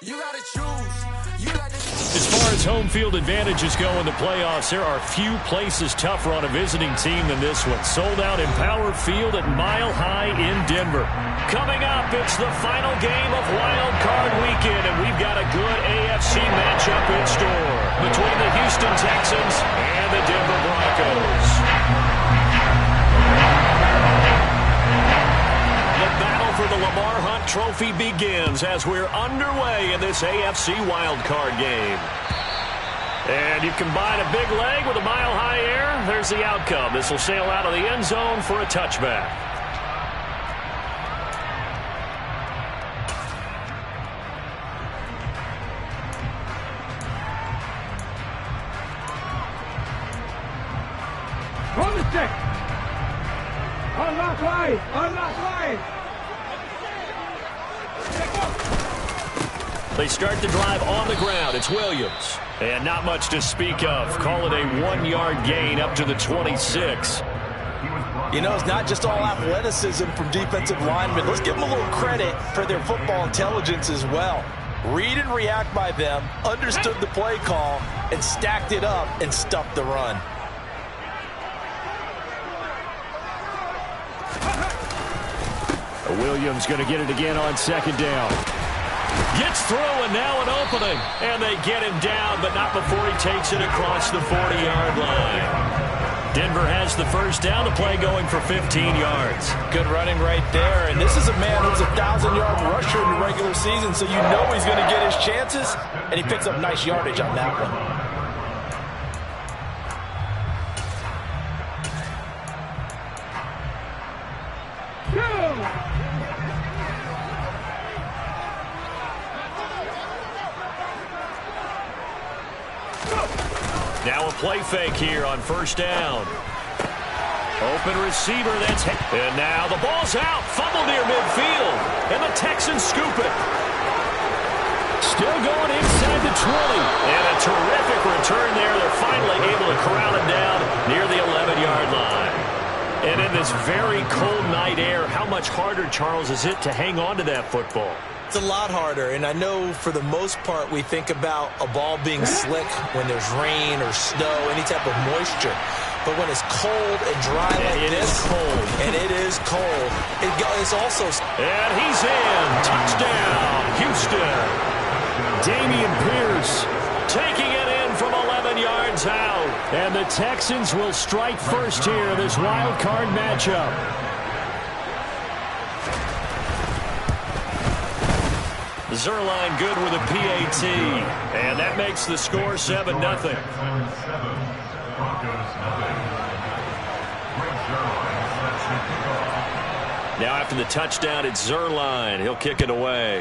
You gotta choose. As far as home field advantages go in the playoffs, there are few places tougher on a visiting team than this one. Sold out Empower Field at Mile High in Denver. Coming up, it's the final game of Wildcard Weekend, and we've got a good AFC matchup in store between the Houston Texans and the Denver Broncos. The battle for the Lamar Hunt Trophy begins as we're underway in this AFC wildcard game. And you combine a big leg with a mile-high air, there's the outcome. This will sail out of the end zone for a touchback. On the stick. Unlock line. Unlock line. They start the drive on the ground. It's Williams. And not much to speak of. Call it a 1-yard gain up to the 26. You know, it's not just all athleticism from defensive linemen. Let's give them a little credit for their football intelligence as well. Read and react by them, understood the play call, and stacked it up and stuffed the run. Williams going to get it again on second down. Gets through, and now an opening. And they get him down, but not before he takes it across the 40-yard line. Denver has the first down. The play going for 15 yards. Good running right there. And this is a man who's a 1,000-yard rusher in the regular season, so you know he's going to get his chances. And he picks up nice yardage on that one. Now a play fake here on first down. Open receiver, that's hit. And now the ball's out. Fumble near midfield. And the Texans scoop it. Still going inside the 20. And a terrific return there. They're finally able to corral it down near the 11-yard line. And in this very cold night air, how much harder, Charles, is it to hang on to that football? It's a lot harder, and I know for the most part we think about a ball being slick when there's rain or snow, any type of moisture. But when it's cold and dry like this, and it is cold, it's also... And he's in. Touchdown, Houston. Dameon Pierce taking it in from 11 yards out. And the Texans will strike first here in this wild card matchup. Zerline good with a PAT. And that makes the score 7-0. Now after the touchdown, it's Zerline. He'll kick it away.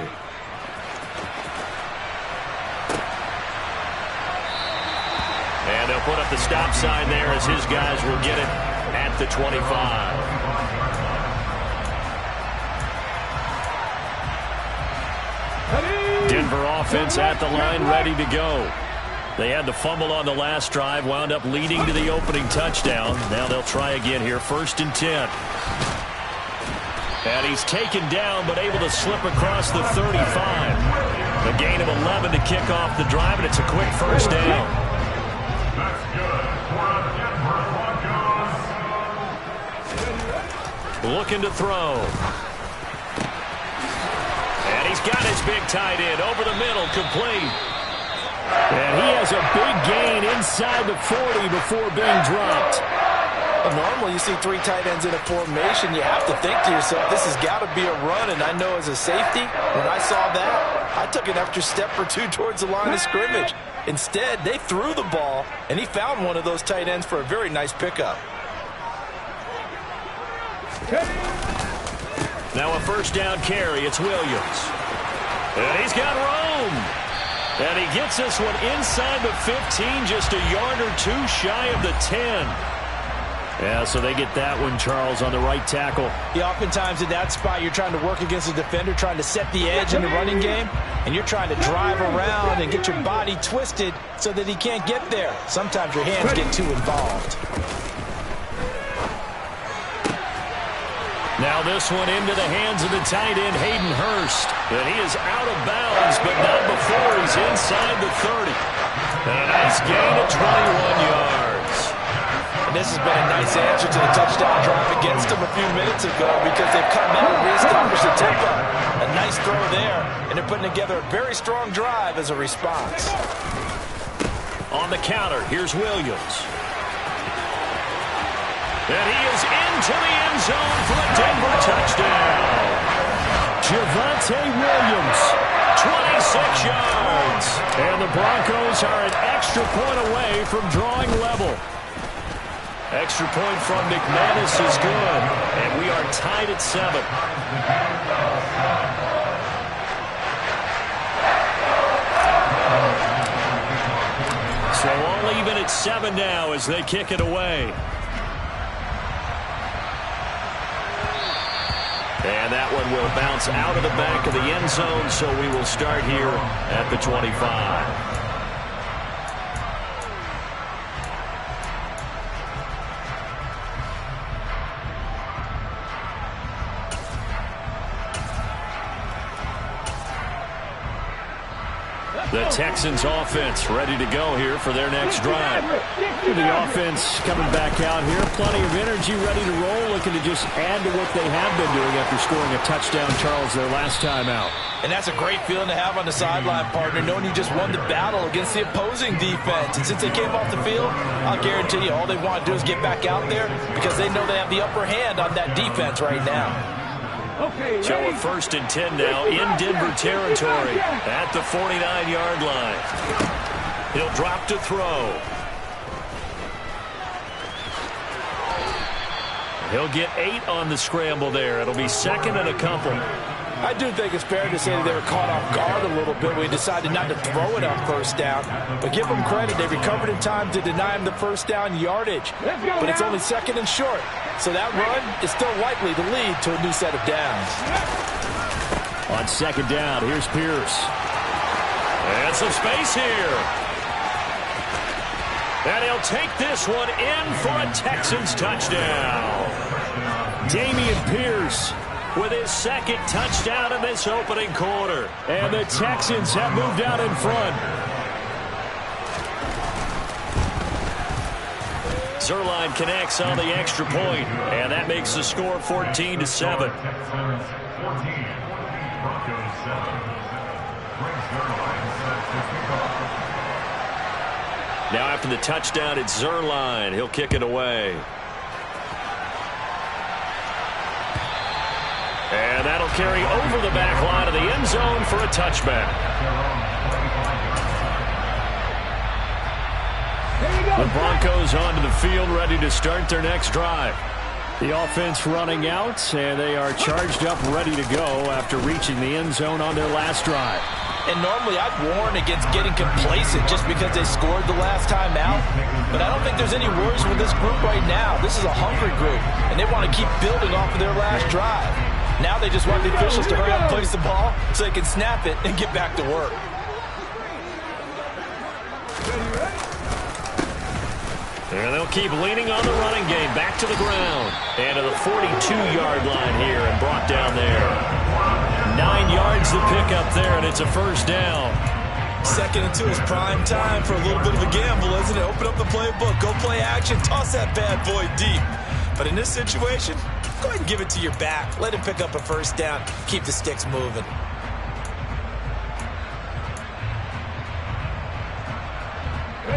And they'll put up the stop sign there as his guys will get it at the 25. Denver offense at the line, ready to go. They had the fumble on the last drive, wound up leading to the opening touchdown. Now they'll try again here, 1st and 10. And he's taken down, but able to slip across the 35. A gain of 11 to kick off the drive, and it's a quick first down. Looking to throw. And he's got his big tight end over the middle, complete. And he has a big gain inside the 40 before being dropped. Well, normally you see 3 tight ends in a formation, you have to think to yourself, this has got to be a run. And I know as a safety, when I saw that, I took an extra step or 2 towards the line of scrimmage. Instead, they threw the ball, and he found one of those tight ends for a very nice pickup. Now a first down carry. It's Williams. And he's got room. And he gets this one inside the 15, just a yard or 2 shy of the 10. Yeah, so they get that one, Charles, on the right tackle. Yeah, oftentimes in that spot, you're trying to work against a defender, trying to set the edge in the running game, and you're trying to drive around and get your body twisted so that he can't get there. Sometimes your hands get too involved. Now this one into the hands of the tight end, Hayden Hurst. And he is out of bounds, but not before he's inside the 30. And a nice gain of 21 yards. And this has been a nice answer to the touchdown drive against them a few minutes ago because they've come out and reestablished the tempo. A nice throw there, and they're putting together a very strong drive as a response. On the counter, here's Williams. And he is into the end zone for a Denver touchdown. Javonte Williams, 26 yards. And the Broncos are an extra point away from drawing level. Extra point from McManus is good. And we are tied at 7. So all even at 7 now as they kick it away. And that one will bounce out of the back of the end zone, so we will start here at the 25. The Texans offense ready to go here for their next drive. The offense coming back out here. Plenty of energy, ready to roll, looking to just add to what they have been doing after scoring a touchdown, Charles, their last time out. And that's a great feeling to have on the sideline, partner, knowing you just won the battle against the opposing defense. And since they came off the field, I'll guarantee you all they want to do is get back out there because they know they have the upper hand on that defense right now. So a 1st and 10 now in Denver territory at the 49-yard line. He'll drop to throw. He'll get 8 on the scramble there. It'll be 2nd and a couple. I do think it's fair to say that they were caught off guard a little bit. We decided not to throw it on 1st down. But give them credit. They recovered in time to deny him the 1st down yardage. But it's only 2nd and short. So that run is still likely to lead to a new set of downs. On 2nd down, here's Pierce. And some space here. And he'll take this one in for a Texans touchdown. Dameon Pierce with his 2nd touchdown in this opening quarter. And the Texans have moved out in front. Zerline connects on the extra point, and that makes the score 14-7. Now after the touchdown, it's Zerline. He'll kick it away. And that'll carry over the back line of the end zone for a touchback. The Broncos onto the field, ready to start their next drive. The offense running out, and they are charged up, ready to go after reaching the end zone on their last drive. And normally I'd warn against getting complacent just because they scored the last time out. But I don't think there's any worries with this group right now. This is a hungry group, and they want to keep building off of their last drive. Now they just want the officials to hurry up and place the ball so they can snap it and get back to work. And they'll keep leaning on the running game. Back to the ground. And to the 42-yard line here and brought down there. 9 yards to pick up there, and it's a 1st down. 2nd and 2 is prime time for a little bit of a gamble, isn't it? Open up the playbook. Go play action. Toss that bad boy deep. But in this situation, go ahead and give it to your back. Let him pick up a 1st down. Keep the sticks moving.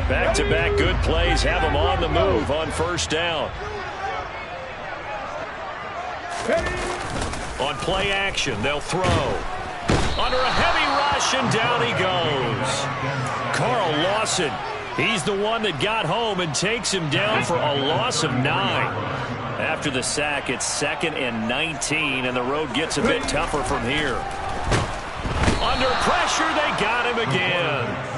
Back-to-back good plays have them on the move on 1st down. On play action, they'll throw. Under a heavy rush, and down he goes. Carl Lawson, he's the one that got home and takes him down for a loss of 9. After the sack, it's 2nd and 19, and the road gets a bit tougher from here. Under pressure, they got him again.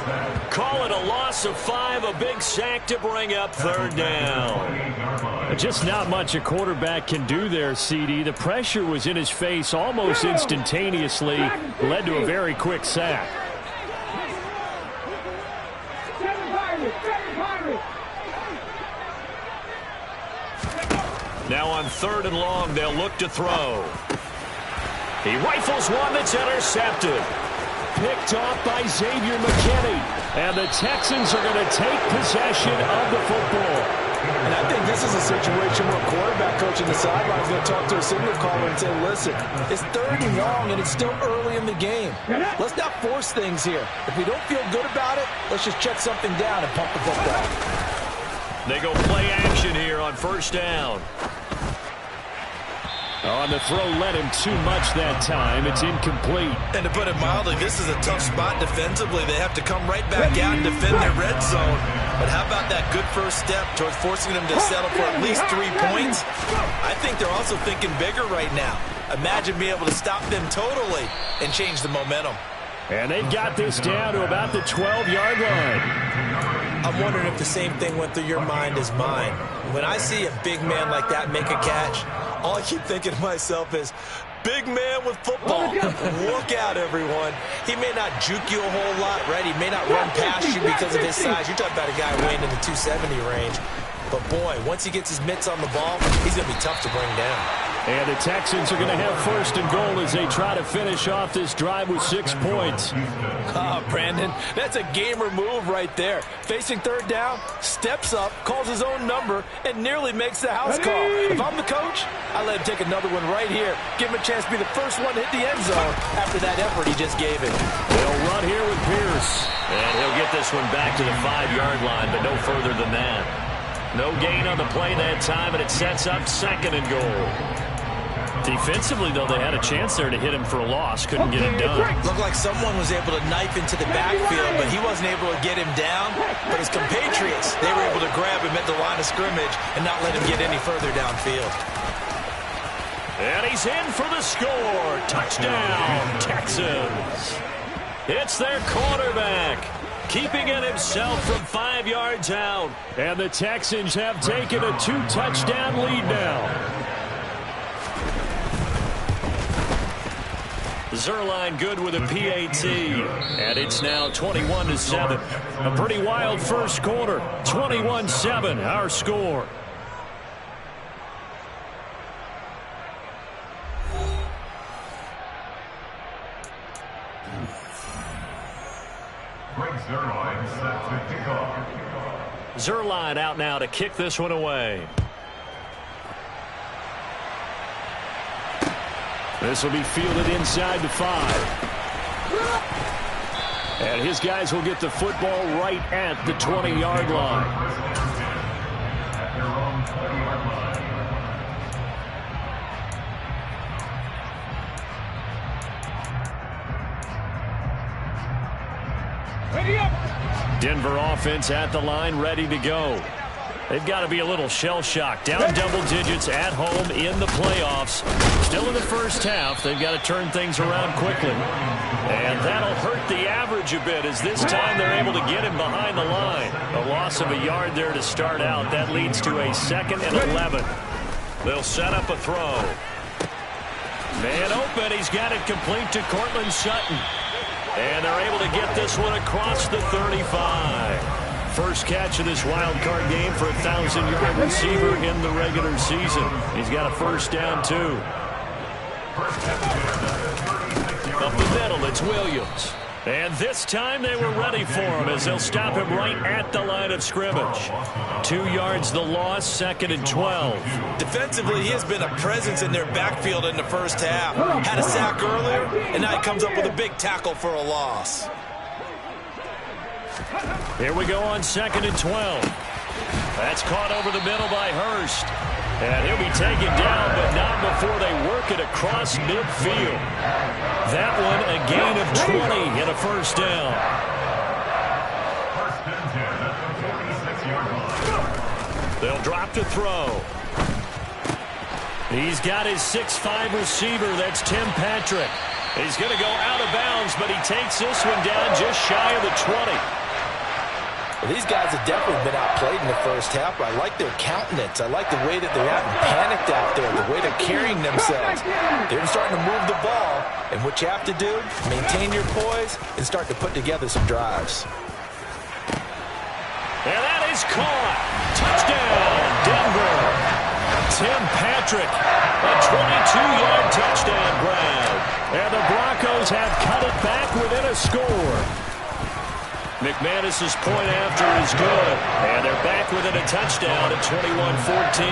Call it a loss of 5, a big sack to bring up 3rd down. Just not much a quarterback can do there, CD. The pressure was in his face almost instantaneously, led to a very quick sack. Now on 3rd and long, they'll look to throw. He rifles one that's intercepted. Picked off by Xavier McKinney. And the Texans are going to take possession of the football. And I think this is a situation where quarterback coach in the sideline is going to talk to a signal caller and say, listen, it's 3rd and long and it's still early in the game. Let's not force things here. If we don't feel good about it, let's just check something down and pump the football. They go play action here on 1st down. On the throw, led him too much that time. It's incomplete. And to put it mildly, this is a tough spot defensively. They have to come right back out and defend their red zone. But how about that good first step towards forcing them to settle for at least 3 points? I think they're also thinking bigger right now. Imagine being able to stop them totally and change the momentum. And they've got this down to about the 12-yard line. I'm wondering if the same thing went through your mind as mine. When I see a big man like that make a catch, all I keep thinking to myself is, big man with football. Look out, everyone. He may not juke you a whole lot, right? He may not run past you because of his size. You're talking about a guy weighing in the 270 range. But, boy, once he gets his mitts on the ball, he's going to be tough to bring down. And the Texans are going to have 1st and goal as they try to finish off this drive with 6 points. Brandon, that's a gamer move right there. Facing 3rd down, steps up, calls his own number, and nearly makes the house call. If I'm the coach, I let him take another one right here. Give him a chance to be the first one to hit the end zone after that effort he just gave him. They'll run here with Pierce. And he'll get this one back to the 5-yard line, but no further than that. No gain on the play that time, and it sets up 2nd and goal. Defensively, though, they had a chance there to hit him for a loss. Couldn't get it done. Looked like someone was able to knife into the backfield, but he wasn't able to get him down. But his compatriots, they were able to grab him at the line of scrimmage and not let him get any further downfield. And he's in for the score. Touchdown, Texans. It's their quarterback, keeping it himself from 5 yards out. And the Texans have taken a 2-touchdown lead now. Zerline good with a PAT, and it's now 21-7. A pretty wild first quarter. 21-7, our score. Zerline out now to kick this one away. This will be fielded inside the 5. And his guys will get the football right at the 20-yard line. Denver offense at the line, ready to go. They've got to be a little shell-shocked. Down double digits at home in the playoffs. Still in the first half. They've got to turn things around quickly. And that'll hurt the average a bit as this time they're able to get him behind the line. A loss of a yard there to start out. That leads to a 2nd and 11. They'll set up a throw. Man open. He's got it complete to Cortland Sutton. And they're able to get this one across the 35. First catch of this wild card game for a 1,000-yard receiver in the regular season. He's got a 1st down, too. Up the middle, it's Williams. And this time they were ready for him as they'll stop him right at the line of scrimmage. 2 yards the loss, 2nd and 12. Defensively, he has been a presence in their backfield in the first half. Had a sack earlier, and now he comes up with a big tackle for a loss. Here we go on 2nd and 12. That's caught over the middle by Hurst. And he'll be taken down, but not before they work it across midfield. That one a gain of 20 and a 1st down. They'll drop to throw. He's got his 6'5 receiver. That's Tim Patrick. He's going to go out of bounds, but he takes this one down just shy of the 20. Well, these guys have definitely been outplayed in the first half, but I like their countenance. I like the way that they haven't panicked out there, the way they're carrying themselves. They're starting to move the ball, and what you have to do, maintain your poise and start to put together some drives. And that is caught. Touchdown, Denver. Tim electric. A 22-yard touchdown grab. And the Broncos have cut it back within a score. McManus's point after is good. And they're back within a touchdown at 21-14.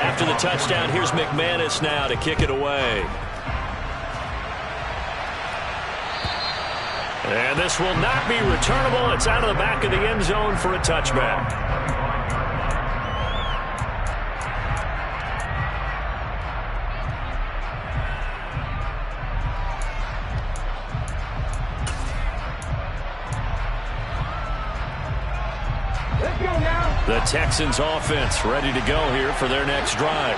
After the touchdown, here's McManus now to kick it away. And this will not be returnable. It's out of the back of the end zone for a touchback. The Texans offense ready to go here for their next drive.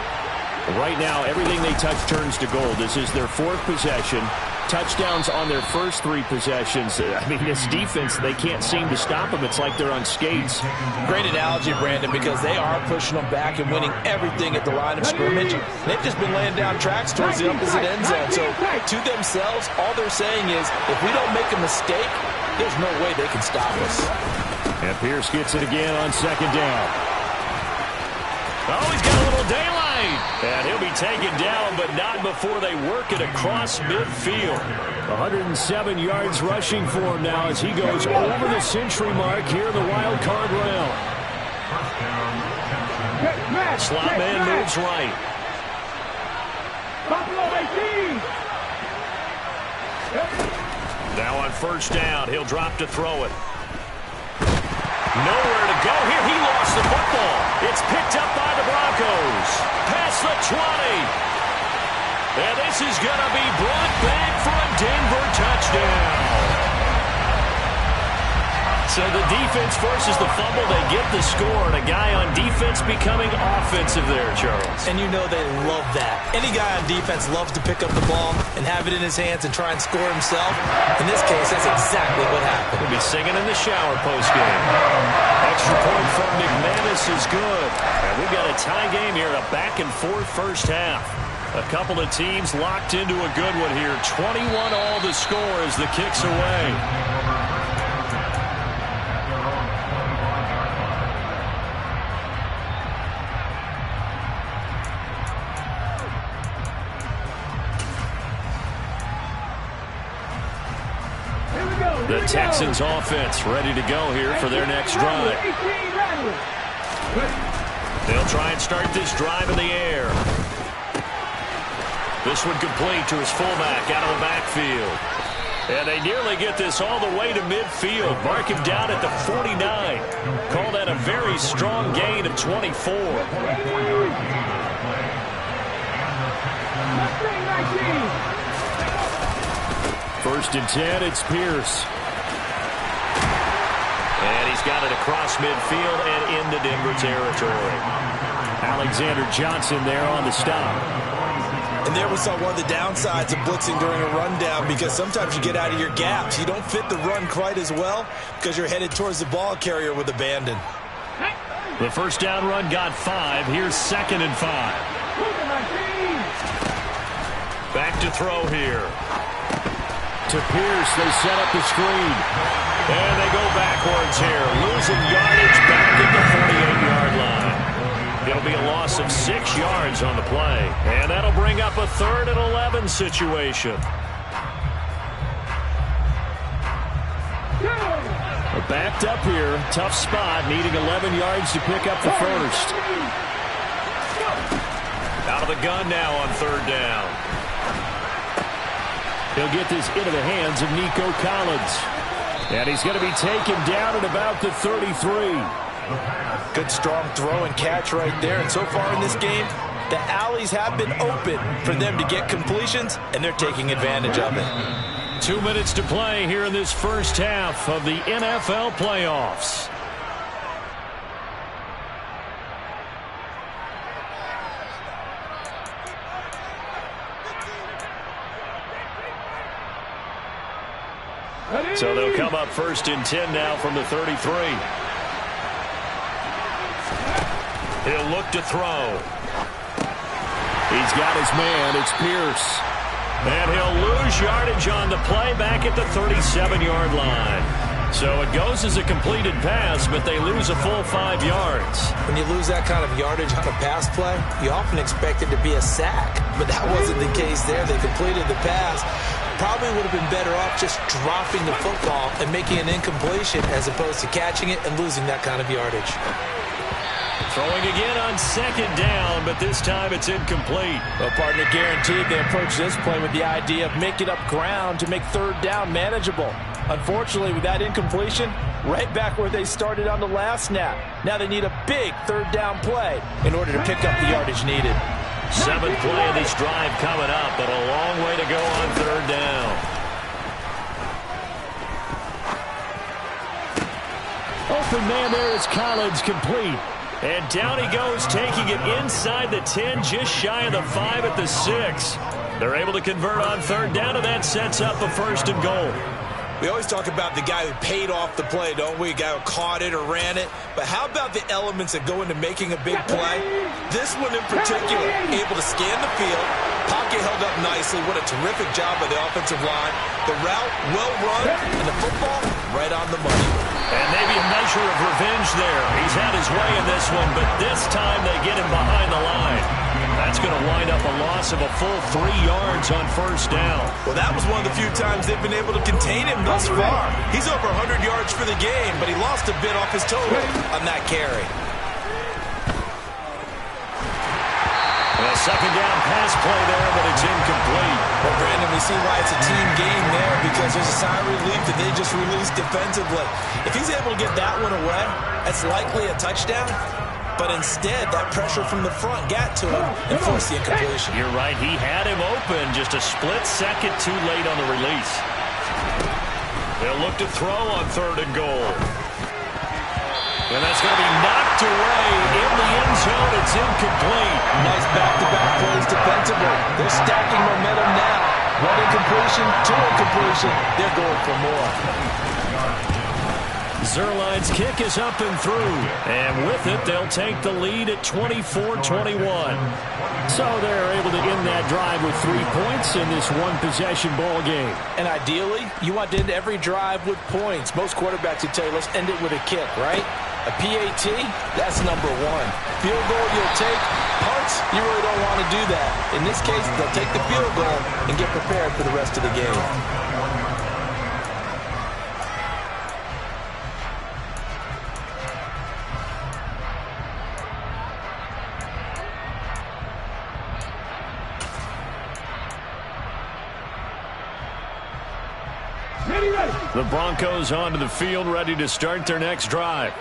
Right now, everything they touch turns to gold. This is their fourth possession. Touchdowns on their first three possessions. I mean, this defense, they can't seem to stop them. It's like they're on skates. Great analogy, Brandon, because they are pushing them back and winning everything at the line of scrimmage. They've just been laying down tracks towards the opposite end zone. So to themselves, all they're saying is, if we don't make a mistake, there's no way they can stop us. And Pierce gets it again on second down. Oh, he's got a little daylight. And he'll be taken down, but not before they work it across midfield. 107 yards rushing for him now as he goes over the century mark here in the wild card round. Slot man moves right. Now on first down, he'll drop to throw it. Nowhere to go here. He lost the football. It's picked up by the Broncos. Past the 20. And this is going to be brought back for a Denver touchdown. So the defense forces the fumble. They get the score, and a guy on defense becoming offensive there, Charles. And you know they love that. Any guy on defense loves to pick up the ball and have it in his hands and try and score himself. In this case, that's exactly what happened. He'll be singing in the shower postgame. Extra point from McManus is good. And we've got a tie game here, a back-and-forth first half. A couple of teams locked into a good one here. 21 all the score as the kick's away. The Texans offense ready to go here for their next drive. They'll try and start this drive in the air. This one complete to his fullback out of the backfield. And they nearly get this all the way to midfield. Mark him down at the 49. Call that a very strong gain of 24. First and 10, it's Pierce. And he's got it across midfield and into Denver territory. Alexander Johnson there on the stop. And there we saw one of the downsides of blitzing during a rundown, because sometimes you get out of your gaps. You don't fit the run quite as well because you're headed towards the ball carrier with abandon. The first down run got 5. Here's second and 5. Back to throw here. To Pierce, they set up the screen. And they go backwards here, losing yardage back at the 48-yard line. It'll be a loss of 6 yards on the play. And that'll bring up a 3rd and 11 situation. Backed up here, tough spot, needing 11 yards to pick up the first. Out of the gun now on 3rd down. He'll get this into the hands of Nico Collins. And he's going to be taken down at about the 33. Good strong throw and catch right there. And so far in this game, the alleys have been open for them to get completions, and they're taking advantage of it. 2 minutes to play here in this first half of the NFL playoffs. So they'll come up first and 10 now from the 33. He'll look to throw. He's got his man. It's Pierce. And he'll lose yardage on the play back at the 37-yard line. So it goes as a completed pass, but they lose a full 5 yards. When you lose that kind of yardage on a pass play, you often expect it to be a sack. But that wasn't the case there. They completed the pass. Probably would have been better off just dropping the football and making an incompletion as opposed to catching it and losing that kind of yardage. Throwing again on second down, but this time it's incomplete. Well, partner, guaranteed they approach this play with the idea of making up ground to make third down manageable. Unfortunately, with that incompletion, right back where they started on the last snap. Now they need a big third down play in order to pick up the yardage needed. 7th play of this drive coming up, but a long way to go on third down. Open man there is Collins, complete. And down he goes, taking it inside the 10, just shy of the 5 at the 6. They're able to convert on third down, and that sets up a 1st and goal. We always talk about the guy who paid off the play, don't we? A guy who caught it or ran it. But how about the elements that go into making a big play? This one in particular, able to scan the field. Pocket held up nicely. What a terrific job by the offensive line. The route, well run, and the football, right on the money. And maybe a measure of revenge there. He's had his way in this one, but this time they get him behind the line. That's going to wind up a loss of a full 3 yards on 1st down. Well, that was one of the few times they've been able to contain him thus far. He's over 100 yards for the game, but he lost a bit off his total on that carry. A second down pass play there, but it's incomplete. Well, Brandon, we see why it's a team game there, because there's a sigh of relief that they just released defensively. If he's able to get that one away, that's likely a touchdown. But instead, that pressure from the front got to him and forced the incompletion. You're right. He had him open, just a split second too late on the release. They'll look to throw on 3rd and goal. And that's going to be knocked away in the end zone. It's incomplete. Nice back-to-back plays defensively. They're stacking momentum now. One incompletion, 2 incompletion. They're going for more. Zerline's kick is up and through. And with it, they'll take the lead at 24-21. So they're able to end that drive with 3 points in this one-possession ball game. And ideally, you want to end every drive with points. Most quarterbacks would tell you, let's end it with a kick, right? A PAT, that's number 1. Field goal you'll take. Punts, you really don't want to do that. In this case, they'll take the field goal and get prepared for the rest of the game. The Broncos onto the field, ready to start their next drive.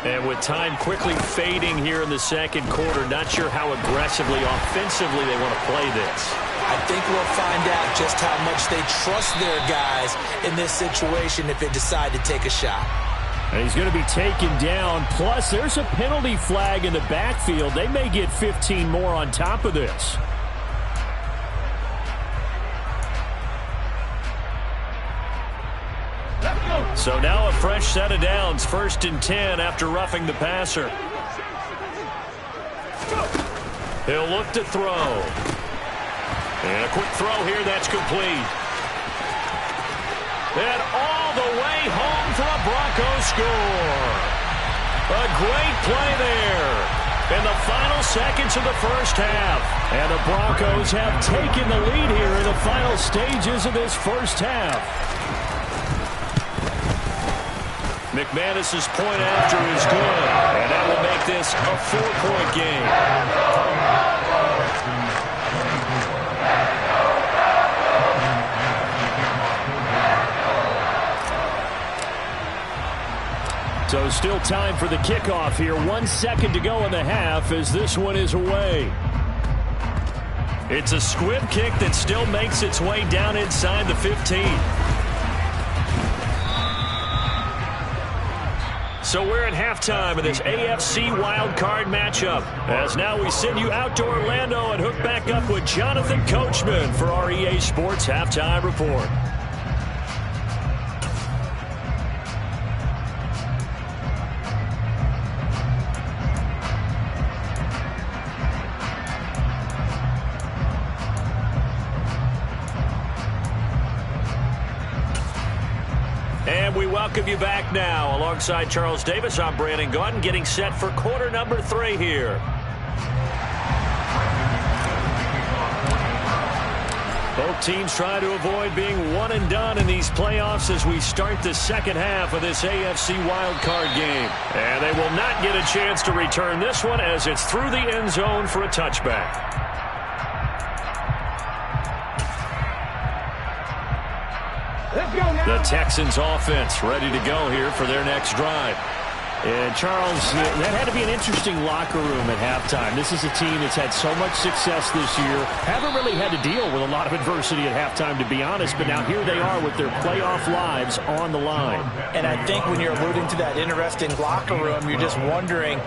And with time quickly fading here in the second quarter, not sure how aggressively, offensively they want to play this. I think we'll find out just how much they trust their guys in this situation if they decide to take a shot. And he's going to be taken down. Plus, there's a penalty flag in the backfield. They may get 15 more on top of this. So now a fresh set of downs, 1st and 10 after roughing the passer. He'll look to throw. And a quick throw here, that's complete. And all the way home for a Broncos score. A great play there in the final seconds of the 1st half. And the Broncos have taken the lead here in the final stages of this 1st half. McManus's point after is good, and that will make this a 4-point game. So still time for the kickoff here. 1 second to go in the half as this one is away. It's a squib kick that still makes its way down inside the 15. So we're at halftime of this AFC Wildcard matchup. As now we send you out to Orlando and hook back up with Jonathan Coachman for our EA Sports Halftime Report. And we welcome welcome you back now. Alongside Charles Davis, I'm Brandon Gaudin, getting set for quarter number 3 here. Both teams try to avoid being one and done in these playoffs as we start the second half of this AFC Wildcard game. And they will not get a chance to return this one as it's through the end zone for a touchback. The Texans offense ready to go here for their next drive. And Charles, that had to be an interesting locker room at halftime. This is a team that's had so much success this year. Haven't really had to deal with a lot of adversity at halftime, to be honest. But now here they are with their playoff lives on the line. And I think when you're alluding to that interesting locker room, you're just wondering,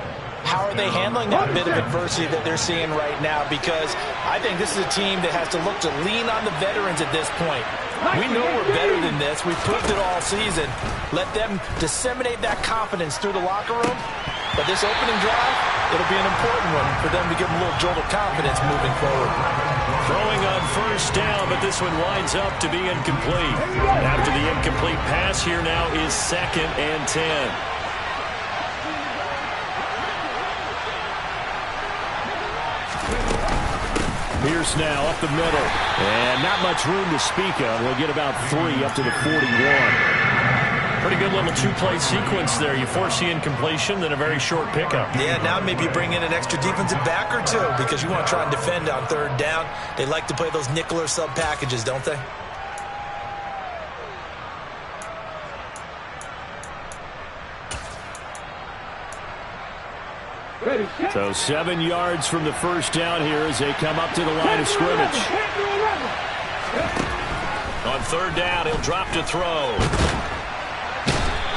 how are they handling that bit of adversity that they're seeing right now? Because I think this is a team that has to look to lean on the veterans at this point. We know we're better than this. We've proved it all season. Let them disseminate that confidence through the locker room. But this opening drive, it'll be an important one for them to give them a little jolt of confidence moving forward. Throwing on first down, but this one winds up to be incomplete. After the incomplete pass, here now is 2nd and 10. Pierce now up the middle. And not much room to speak of. We'll get about 3 up to the 41. Pretty good little two-play sequence there. You force the incompletion, then a very short pickup. Yeah, now maybe you bring in an extra defensive back or two because you want to try and defend on 3rd down. They like to play those nickel or sub packages, don't they? So 7 yards from the first down here as they come up to the line of scrimmage. On 3rd down, he'll drop to throw.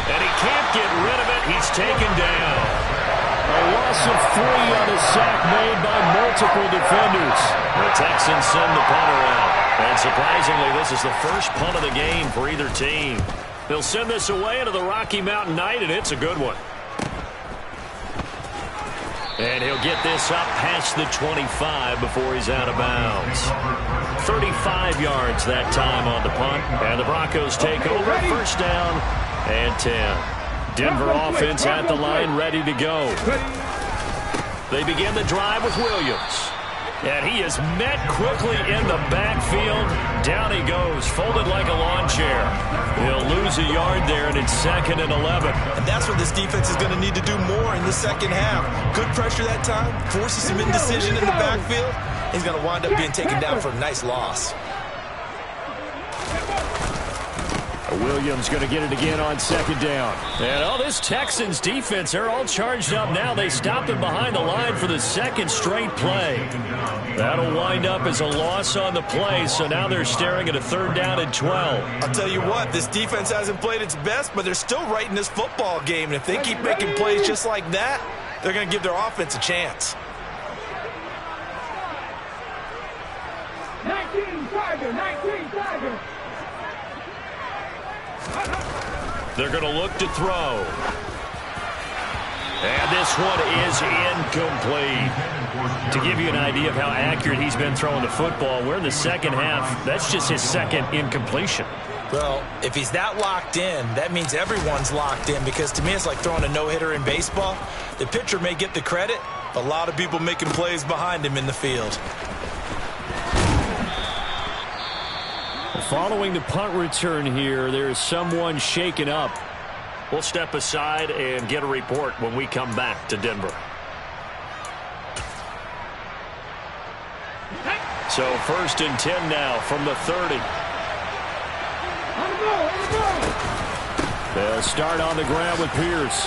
And he can't get rid of it. He's taken down. A loss of 3 on a sack made by multiple defenders. The Texans send the punter out. And surprisingly, this is the first punt of the game for either team. They'll send this away into the Rocky Mountain night, and it's a good one. And he'll get this up past the 25 before he's out of bounds. 35 yards that time on the punt. And the Broncos take over. First down and 10. Denver offense at the line, ready to go. They begin the drive with Williams. And he is met quickly in the backfield. Down he goes, folded like a lawn chair. He'll lose a yard there, and it's 2nd and 11. And that's what this defense is going to need to do more in the second half. Good pressure that time, forces some indecision in the backfield. He's going to wind up being taken down for a nice loss. Williams going to get it again on 2nd down. And this Texans defense, they're all charged up now. They stopped him behind the line for the 2nd straight play. That'll wind up as a loss on the play, so now they're staring at a 3rd down and 12. I'll tell you what, this defense hasn't played its best, but they're still right in this football game. And if they keep making plays just like that, they're going to give their offense a chance. 19 Tiger, 19 Tiger. They're going to look to throw. And this one is incomplete. To give you an idea of how accurate he's been throwing the football, we're in the second half. That's just his 2nd incompletion. Well, if he's that locked in, that means everyone's locked in, because to me it's like throwing a no-hitter in baseball. The pitcher may get the credit, but a lot of people making plays behind him in the field. Following the punt return here, there's someone shaken up. We'll step aside and get a report when we come back to Denver. So 1st and 10 now from the 30. They'll start on the ground with Pierce.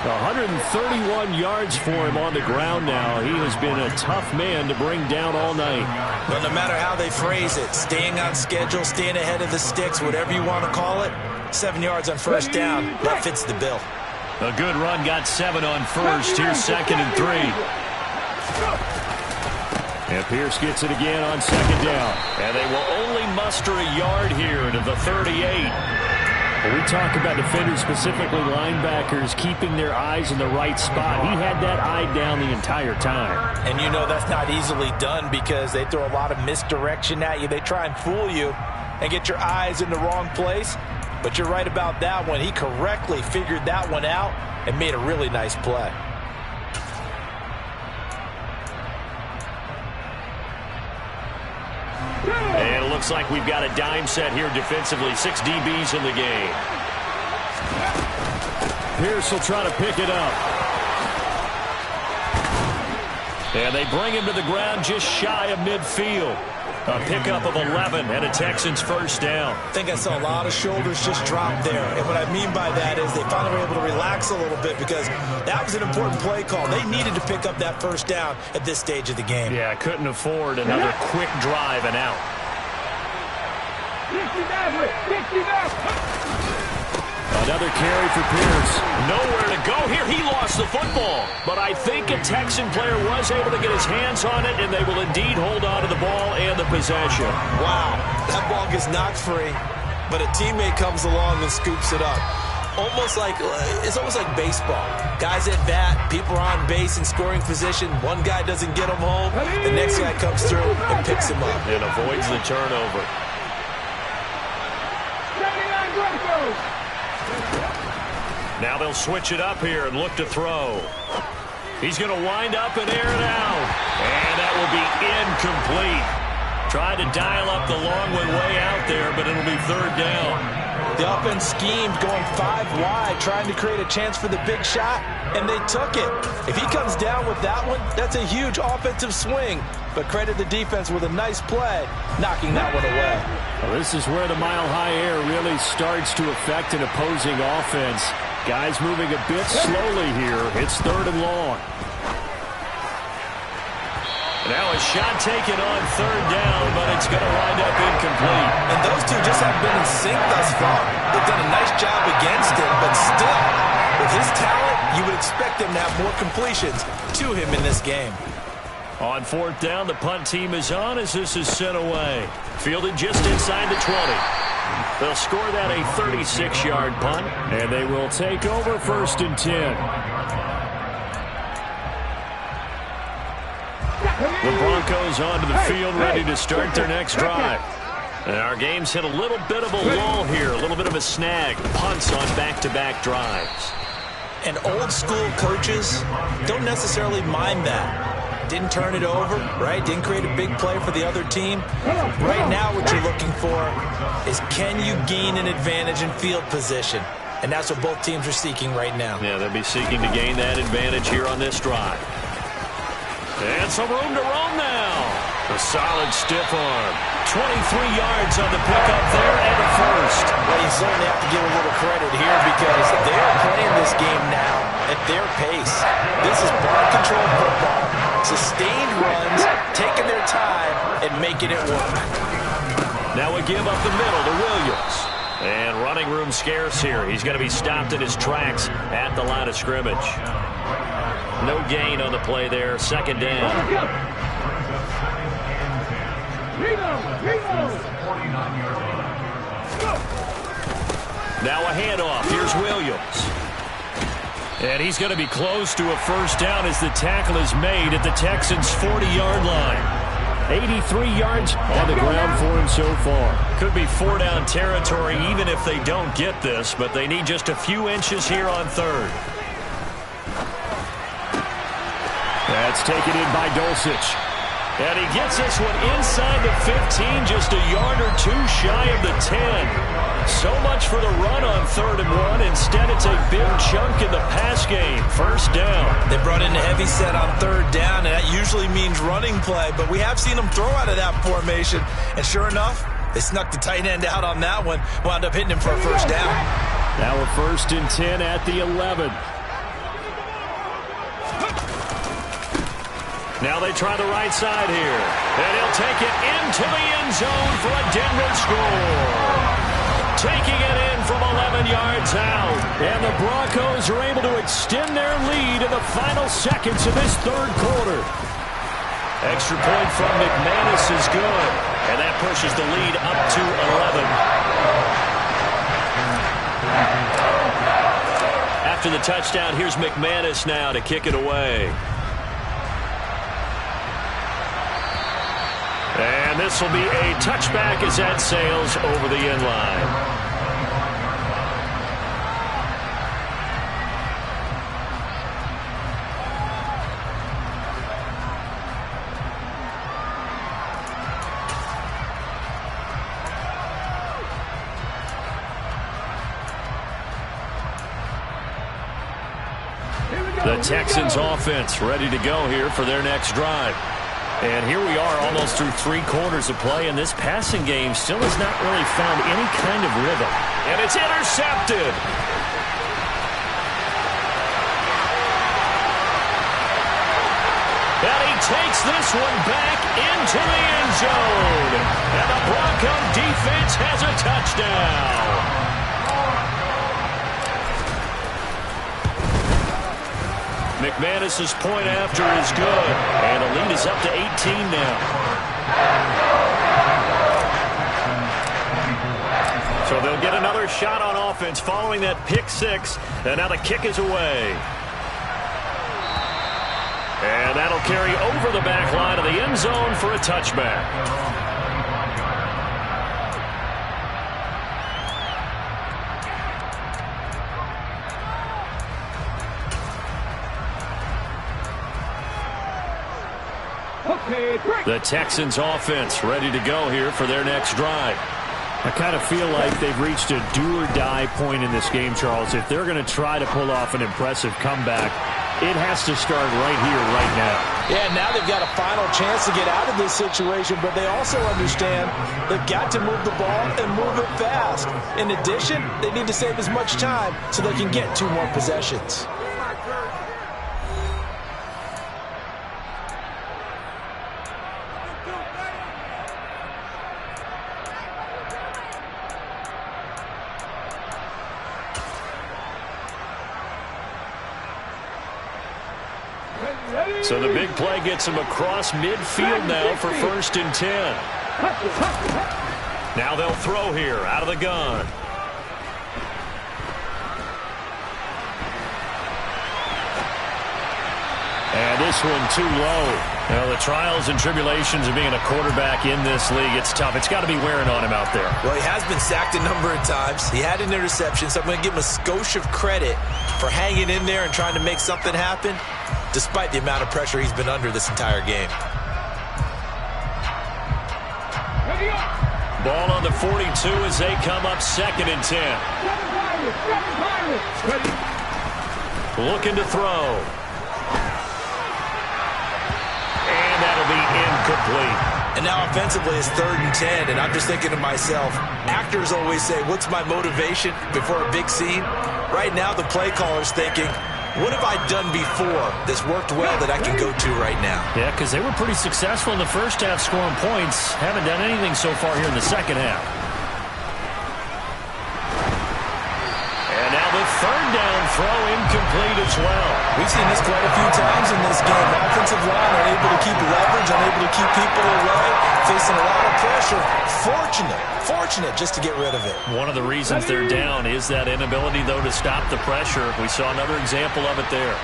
131 yards for him on the ground now. He has been a tough man to bring down all night. But no matter how they phrase it, staying on schedule, staying ahead of the sticks, whatever you want to call it, 7 yards on 1st down, that fits the bill. A good run, got 7 on 1st. Here's 2nd and 3. And Pierce gets it again on 2nd down. And they will only muster a yard here to the 38. When we talk about defenders, specifically linebackers, keeping their eyes in the right spot, he had that eye down the entire time. And you know that's not easily done because they throw a lot of misdirection at you. They try and fool you and get your eyes in the wrong place. But you're right about that one. He correctly figured that one out and made a really nice play. And it looks like we've got a dime set here defensively. 6 DBs in the game. Pierce will try to pick it up. And they bring him to the ground just shy of midfield. A pickup of 11 and a Texans first down. I think I saw a lot of shoulders just drop there. And what I mean by that is they finally were able to relax a little bit because that was an important play call. They needed to pick up that first down at this stage of the game. Yeah, couldn't afford another quick drive and out. Another carry for Pierce. Nowhere to go here. He lost the football. But I think a Texan player was able to get his hands on it, and they will indeed hold on to the ball and the possession. Wow, that ball gets knocked free, but a teammate comes along and scoops it up. It's almost like baseball. Guys at bat, people are on base in scoring position. One guy doesn't get him home. The next guy comes through and picks him up. And avoids the turnover. Now they'll switch it up here and look to throw. He's going to wind up and air it out. And that will be incomplete. Tried to dial up the long one way out there, but it'll be third down. The offense schemed going 5 wide, trying to create a chance for the big shot, and they took it. If he comes down with that one, that's a huge offensive swing. But credit the defense with a nice play, knocking that one away. Well, this is where the mile-high air really starts to affect an opposing offense. Guys moving a bit slowly here. It's third and long. Now a shot taken on third down, but it's going to wind up incomplete. And those two just haven't been in sync thus far. They've done a nice job against him, but still, with his talent, you would expect him to have more completions to him in this game. On fourth down, the punt team is on as this is sent away. Fielded just inside the 20. They'll score that a 36-yard punt, and they will take over first and 10. The Broncos onto the field, ready to start their next drive. And our game's hit a little bit of a lull here, a little bit of a snag. Punts on back-to-back drives. And old-school coaches don't necessarily mind that. Didn't turn it over, right? Didn't create a big play for the other team. Right now what you're looking for is can you gain an advantage in field position? And that's what both teams are seeking right now. Yeah, they'll be seeking to gain that advantage here on this drive. And some room to roam now. A solid stiff arm. 23 yards on the pickup there and a first. Well, you certainly have to give a little credit here because they're playing this game now at their pace. This is ball control football. Sustained runs, taking their time, and making it work. Now a give up the middle to Williams. And running room scarce here. He's going to be stopped in his tracks at the line of scrimmage. No gain on the play there. Second down. Now a handoff. Here's Williams. And he's going to be close to a first down as the tackle is made at the Texans' 40-yard line. 83 yards on the ground for him so far. Could be 4-down territory even if they don't get this, but they need just a few inches here on third. That's taken in by Dulcich. And he gets this one inside the 15, just a yard or two shy of the 10. So much for the run on 3rd and 1. Instead, it's a big chunk in the pass game. First down. They brought in a heavy set on 3rd down, and that usually means running play. But we have seen them throw out of that formation. And sure enough, they snuck the tight end out on that one. Wound up hitting him for a first down. Now a 1st and 10 at the 11. Now they try the right side here. And he'll take it into the end zone for a Denver score. Taking it in from 11 yards out. And the Broncos are able to extend their lead in the final seconds of this 3rd quarter. Extra point from McManus is good. And that pushes the lead up to 11. After the touchdown, here's McManus now to kick it away. And this will be a touchback as that sails over the end line. The Texans offense ready to go here for their next drive. And here we are almost through 3 quarters of play, and this passing game still has not really found any kind of rhythm. And it's intercepted. And he takes this one back into the end zone. And the Bronco defense has a touchdown. McManus's point after is good, and the lead is up to 18 now. So they'll get another shot on offense following that pick 6, and now the kick is away. And that'll carry over the back line of the end zone for a touchback. The Texans offense ready to go here for their next drive. I kind of feel like they've reached a do-or-die point in this game, Charles. If they're going to try to pull off an impressive comeback, it has to start right here, right now. Yeah, now they've got a final chance to get out of this situation, but they also understand they've got to move the ball and move it fast. In addition, they need to save as much time so they can get 2 more possessions. So the big play gets him across midfield now for 1st and 10. Now they'll throw here out of the gun. And this one too low. Now the trials and tribulations of being a quarterback in this league, it's tough. It's got to be wearing on him out there. Well, he has been sacked a number of times. He had an interception, so I'm going to give him a skosh of credit for hanging in there and trying to make something happen, despite the amount of pressure he's been under this entire game. Ball on the 42 as they come up 2nd and 10. Looking to throw. And that'll be incomplete. And now offensively it's 3rd and 10, and I'm just thinking to myself, actors always say, what's my motivation before a big scene? Right now the play caller's thinking, what have I done before that's worked well that I can go to right now? Yeah, because they were pretty successful in the first half scoring points. Haven't done anything so far here in the second half. And now the 3rd down throw incomplete as well. We've seen this quite a few times in this game. Offensive line unable to keep leverage, unable to keep people away, facing a lot of pressure. Fortunate just to get rid of it. One of the reasons they're down is that inability, though, to stop the pressure. We saw another example of it there.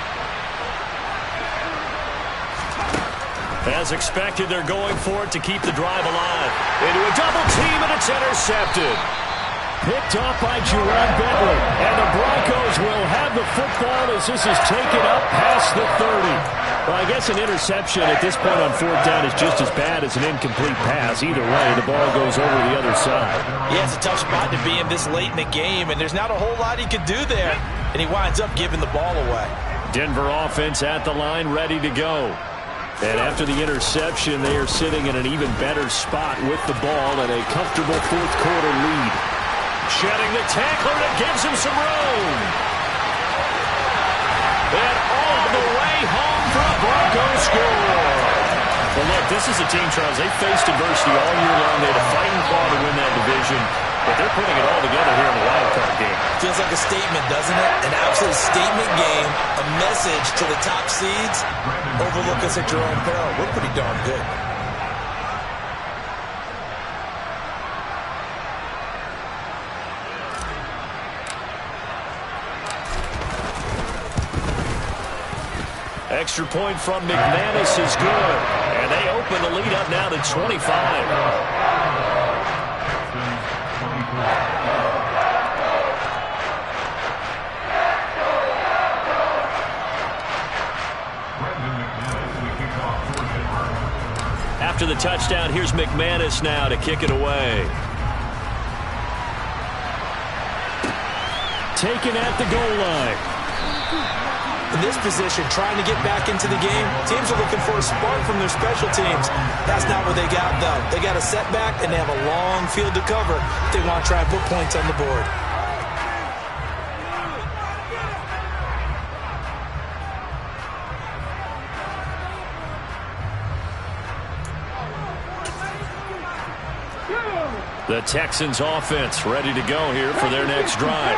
As expected, they're going for it to keep the drive alive. Into a double team, and it's intercepted. Picked off by Jerome Bentley. And the Broncos will have the football as this is taken up past the 30. Well, I guess an interception at this point on 4th down is just as bad as an incomplete pass. Either way, the ball goes over the other side. Yeah, it's a tough spot to be in this late in the game, and there's not a whole lot he could do there. And he winds up giving the ball away. Denver offense at the line, ready to go. And after the interception, they are sitting in an even better spot with the ball and a comfortable 4th quarter lead. Shedding the tackler, and it gives him some room. And all the way home for a Broncos score. Well, look, this is a team, Charles. They faced adversity all year long. They had a fighting claw to win that division, but they're putting it all together here in the wildcard game. Feels like a statement, doesn't it? An absolute statement game, a message to the top seeds. Overlook us at your own peril. We're pretty darn good. Extra point from McManus is good. And they open the lead up now to 25. After the touchdown, here's McManus now to kick it away. Taken at the goal line. In this position, trying to get back into the game, teams are looking for a spark from their special teams. That's not what they got, though. They got a setback, and they have a long field to cover if they want to try and put points on the board. The Texans offense ready to go here for their next drive.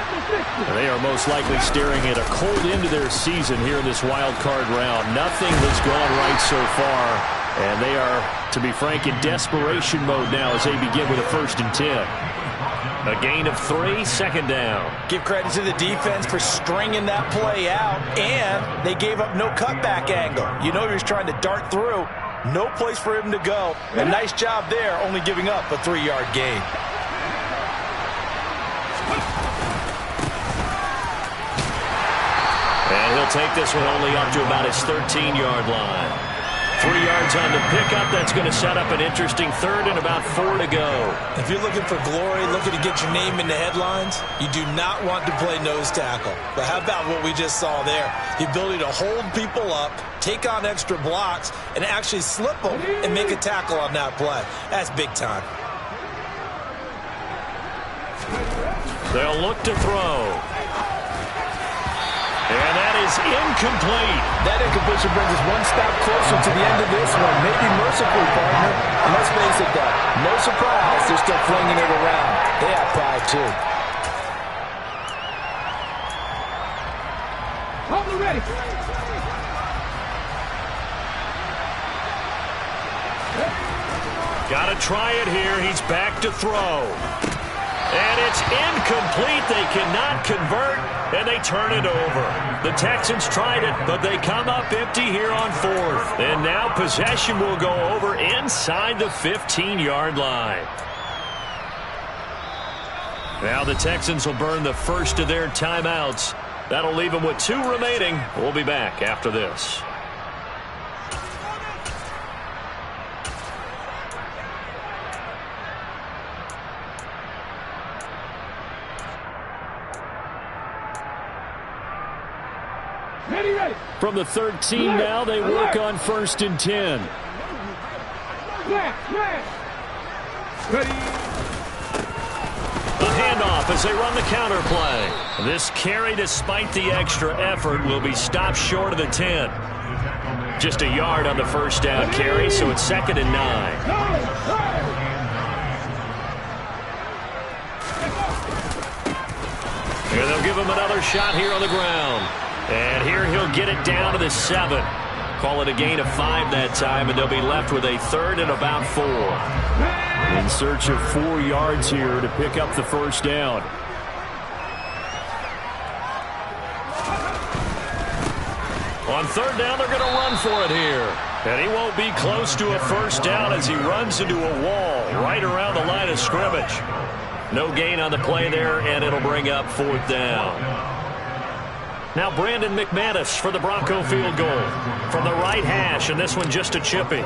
They are most likely staring at a cold end to their season here in this wild card round. Nothing has gone right so far, and they are, to be frank, in desperation mode now as they begin with a 1st and 10. A gain of 3, 2nd down. Give credit to the defense for stringing that play out, and they gave up no cutback angle. You know he was trying to dart through. No place for him to go. A nice job there, only giving up a 3-yard gain. And he'll take this one only up to about his 13-yard line. 3 yards on the pickup. That's going to set up an interesting 3rd and about 4 to go. If you're looking for glory, looking to get your name in the headlines, you do not want to play nose tackle. But how about what we just saw there? The ability to hold people up, take on extra blocks, and actually slip them and make a tackle on that play. That's big time. They'll look to throw. And that is incomplete. That incompletion brings us one step closer to the end of this one. Maybe mercifully, partner. And let's face it, though, no surprise, they're still flinging it around. They have pride, too. Hold it ready. Got to try it here. He's back to throw. And it's incomplete. They cannot convert, and they turn it over. The Texans tried it, but they come up empty here on 4th. And now possession will go over inside the 15-yard line. Now the Texans will burn the first of their timeouts. That'll leave them with 2 remaining. We'll be back after this. Ready. From the 13 now, they work on 1st and 10. Ready. The handoff as they run the counter play. This carry, despite the extra effort, will be stopped short of the 10. Just a yard on the 1st down carry, so it's 2nd and 9. And they'll give him another shot here on the ground. And here he'll get it down to the 7. Call it a gain of 5 that time, and they'll be left with a 3rd and about 4. In search of 4 yards here to pick up the 1st down. On 3rd down, they're going to run for it here. And he won't be close to a 1st down as he runs into a wall right around the line of scrimmage. No gain on the play there, and it'll bring up 4th down. Now Brandon McManus for the Bronco field goal. From the right hash, and this one just a chippy.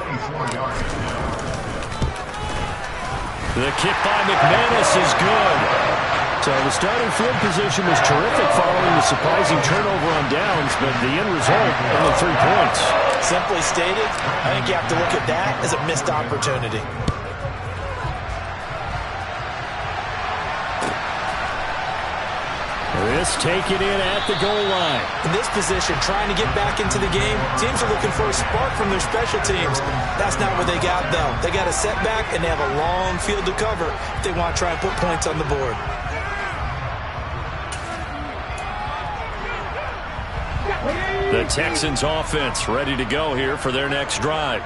The kick by McManus is good. So the starting field position was terrific following the surprising turnover on downs, but the end result, only 3 points. Simply stated, I think you have to look at that as a missed opportunity. This taken in at the goal line. In this position, trying to get back into the game, teams are looking for a spark from their special teams. That's not what they got, though. They got a setback, and they have a long field to cover if they want to try and put points on the board. The Texans offense ready to go here for their next drive.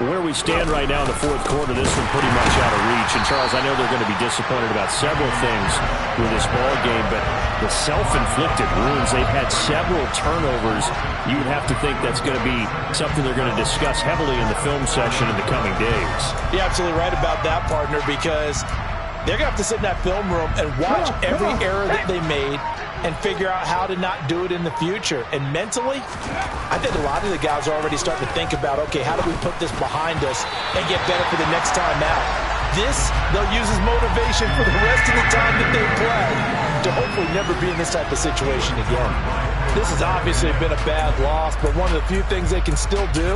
Where we stand right now in the 4th quarter, this one pretty much out of reach. And, Charles, I know they're going to be disappointed about several things with this ball game, but the self-inflicted wounds, they've had several turnovers. You'd have to think that's going to be something they're going to discuss heavily in the film session in the coming days. You're absolutely right about that, partner, because they're going to have to sit in that film room and watch every error that they made and figure out how to not do it in the future. And mentally, I think a lot of the guys are already starting to think about, okay, how do we put this behind us and get better for the next time out? This, they'll use as motivation for the rest of the time that they play to hopefully never be in this type of situation again. This has obviously been a bad loss, but one of the few things they can still do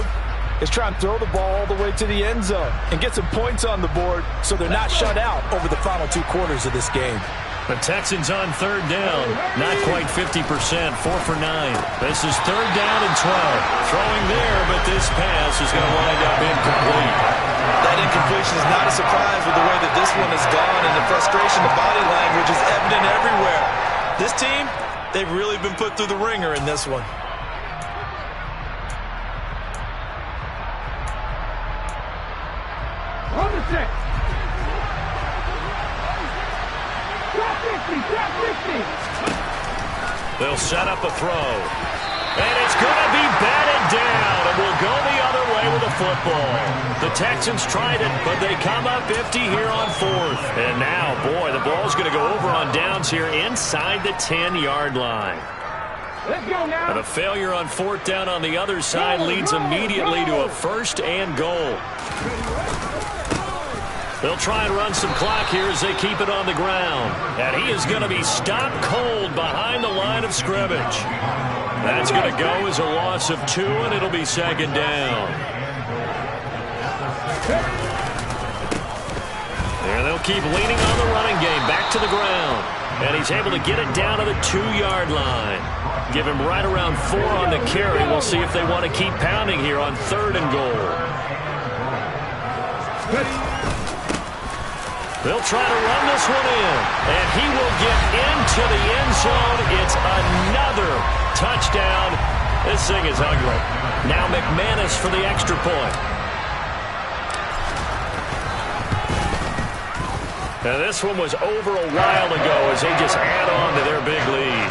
is try and throw the ball all the way to the end zone and get some points on the board so they're not shut out over the final 2 quarters of this game. The Texans on 3rd down. Not quite 50%, 4 for 9. This is 3rd down and 12. Throwing there, but this pass is going to wind up incomplete. That incompletion is not a surprise with the way that this one has gone, and the frustration, the body language is evident everywhere. This team, they've really been put through the ringer in this one. On the set. Drop 50, drop 50. They'll set up a throw. And it's going to be batted down, and will go the other way with the football. The Texans tried it, but they come up empty here on 4th. And now, boy, the ball's going to go over on downs here inside the 10-yard line. Let's go now. And a failure on 4th down on the other side leads immediately to a 1st and goal. They'll try and run some clock here as they keep it on the ground. And he is going to be stopped cold behind the line of scrimmage. That's going to go as a loss of 2, and it'll be 2nd down. There they'll keep leaning on the running game. Back to the ground. And he's able to get it down to the 2-yard line. Give him right around 4 on the carry. We'll see if they want to keep pounding here on 3rd and goal. They'll try to run this one in, and he will get into the end zone. It's another touchdown. This thing is ugly. Now McManus for the extra point. Now this one was over a while ago as they just add on to their big lead.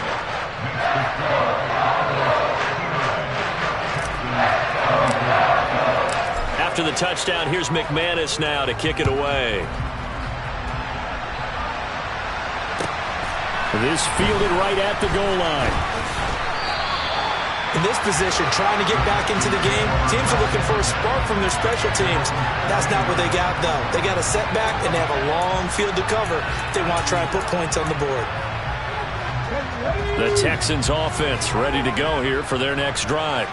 After the touchdown, here's McManus now to kick it away. This fielded right at the goal line. In this position, trying to get back into the game, teams are looking for a spark from their special teams. That's not what they got, though. They got a setback, and they have a long field to cover if they want to try and put points on the board. The Texans offense ready to go here for their next drive.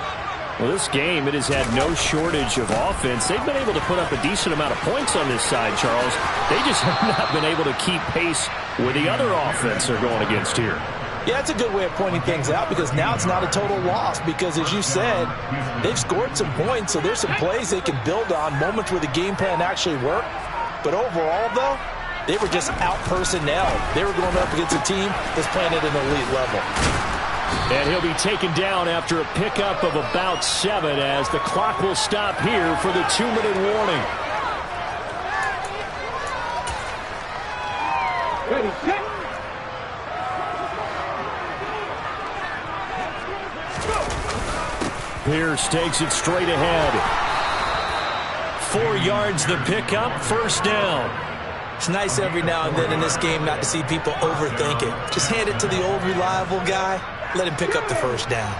Well, this game, it has had no shortage of offense. They've been able to put up a decent amount of points on this side, Charles. They just have not been able to keep pace with the other offense they're going against here. Yeah, that's a good way of pointing things out because now it's not a total loss because, as you said, they've scored some points, so there's some plays they can build on, moments where the game plan actually worked. But overall, though, they were just out-personnelled. They were going up against a team that's playing at an elite level. And he'll be taken down after a pickup of about 7 as the clock will stop here for the 2-minute warning. Ready, set. Pierce takes it straight ahead. 4 yards the pickup, 1st down. It's nice every now and then in this game not to see people overthink it. Just hand it to the old reliable guy. Let him pick up the 1st down.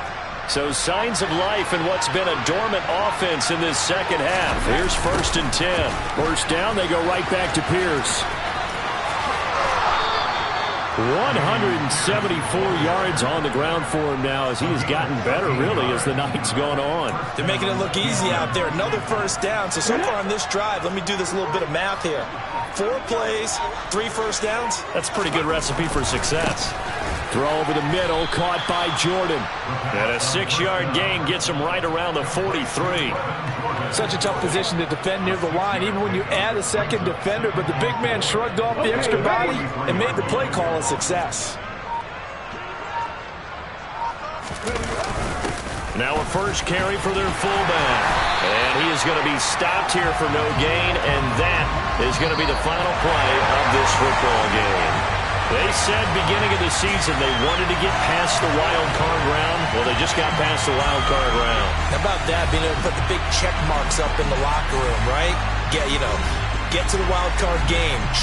So signs of life in what's been a dormant offense in this second half. Here's 1st and 10. 1st down, they go right back to Pierce. 174 yards on the ground for him now as he has gotten better, really, as the night's gone on. They're making it look easy out there. Another 1st down. So far on this drive, let me do this little bit of math here. 4 plays, 3 1st downs. That's a pretty good recipe for success. Throw over the middle, caught by Jordan. And a 6-yard gain gets him right around the 43. Such a tough position to defend near the line, even when you add a second defender. But the big man shrugged off the extra body and made the play call a success. Now a 1st carry for their fullback. And he is going to be stopped here for no gain, and that is going to be the final play of this football game. They said beginning of the season they wanted to get past the wild card round. Well, they just got past the wild card round. How about that, being able to put the big check marks up in the locker room, right? Get to the wild card game.